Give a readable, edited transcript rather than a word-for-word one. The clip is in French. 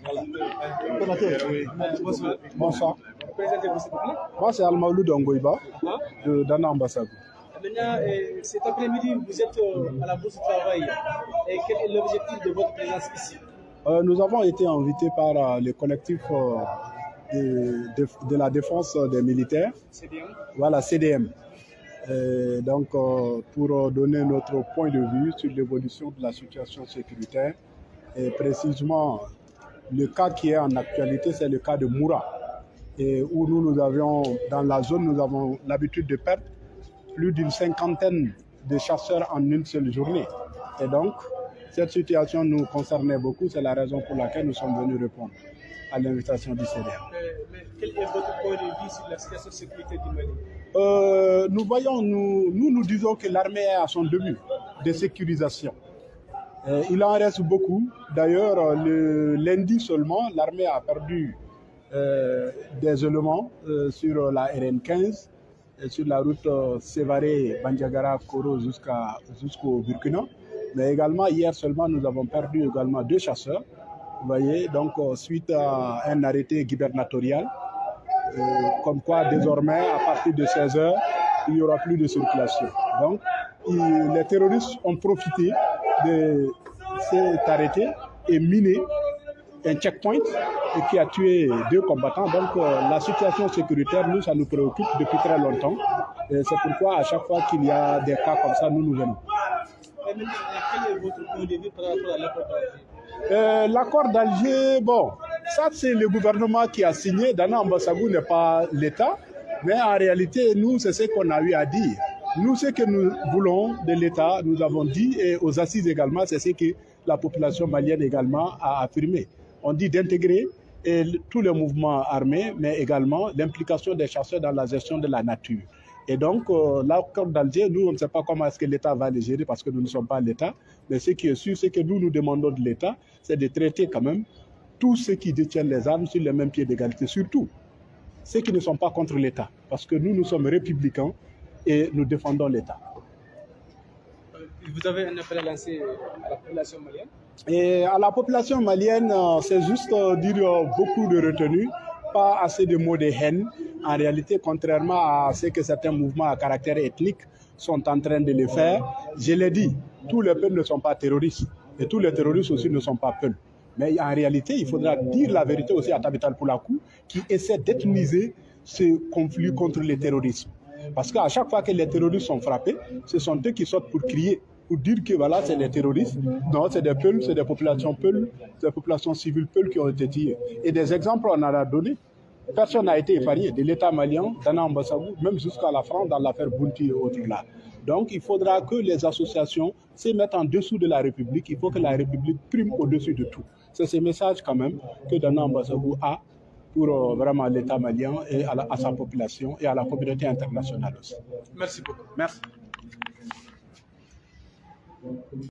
Voilà. Oui. Bonsoir. Bonsoir. Présentez-vous s'il vous plaît. Moi, c'est Almaoulou Dongoïba, de Dana Ambassade. Maintenant, cet après-midi, vous êtes à la Bourse du Travail. Et quel est l'objectif de votre présence ici? Nous avons été invités par les collectifs de la défense des militaires. CDM. Voilà, CDM. Donc, pour donner notre point de vue sur l'évolution de la situation sécuritaire, et précisément le cas qui est en actualité, c'est le cas de Moura, et où nous avions, dans la zone, nous avons l'habitude de perdre plus d'une cinquantaine de chasseurs en une seule journée. Et donc, cette situation nous concernait beaucoup, c'est la raison pour laquelle nous sommes venus répondre à l'invitation du CDM. Mais quel est votre point de vue sur la situation de sécurité du Mali? Nous disons que l'armée est à son début de sécurisation. Il en reste beaucoup. D'ailleurs, le lundi seulement, l'armée a perdu des éléments sur la RN15, sur la route Sévaré-Bandiagara-Koro jusqu'au Burkina. Mais également, hier seulement, nous avons perdu également 2 chasseurs. Vous voyez, donc suite à un arrêté gubernatorial, comme quoi désormais, à partir de 16 h, il n'y aura plus de circulation. Donc, les terroristes ont profité de cet arrêté et miné un checkpoint et qui a tué 2 combattants. Donc, la situation sécuritaire, nous, ça nous préoccupe depuis très longtemps. Et c'est pourquoi, à chaque fois qu'il y a des cas comme ça, nous venons. Et maintenant, quel est votre point de vue par rapport à l'accord d'Alger? L'accord d'Alger, bon, ça c'est le gouvernement qui a signé. Dana Ambassadou n'est pas l'État, mais en réalité, nous, c'est ce qu'on a eu à dire. Nous, ce que nous voulons de l'État, nous avons dit, et aux assises également, c'est ce que la population malienne également a affirmé. On dit d'intégrer tous les mouvements armés, mais également l'implication des chasseurs dans la gestion de la nature. Et donc, l'accord d'Alger, nous, on ne sait pas comment est-ce que l'État va le gérer parce que nous ne sommes pas l'État. Mais ce qui est sûr, c'est que nous demandons de l'État, c'est de traiter quand même tous ceux qui détiennent les armes sur le même pied d'égalité. Surtout ceux qui ne sont pas contre l'État. Parce que nous sommes républicains et nous défendons l'État. Vous avez un appel à lancer à la population malienne? Et à la population malienne, c'est juste dire beaucoup de retenue, pas assez de mots de haine. En réalité, contrairement à ce que certains mouvements à caractère ethnique sont en train de le faire, je l'ai dit, tous les peuples ne sont pas terroristes et tous les terroristes aussi ne sont pas peuples. Mais en réalité, il faudra dire la vérité aussi à Tabital Poulakou qui essaie d'ethniser ce conflit contre le terrorisme. Parce qu'à chaque fois que les terroristes sont frappés, ce sont eux qui sortent pour crier, pour dire que voilà, c'est des terroristes. Non, c'est des peuples, c'est des populations peuples, c'est des populations civiles peuples qui ont été tuées. Et des exemples, on en a donné. Personne n'a été épargné, de l'État malien, Dana Ambassadou, même jusqu'à la France, dans l'affaire Bounty et autres là. Donc, il faudra que les associations se mettent en dessous de la République. Il faut que la République prime au-dessus de tout. C'est ce message quand même que Dana Ambassadou a pour vraiment l'État malien et à sa population et à la communauté internationale aussi. Merci beaucoup. Merci.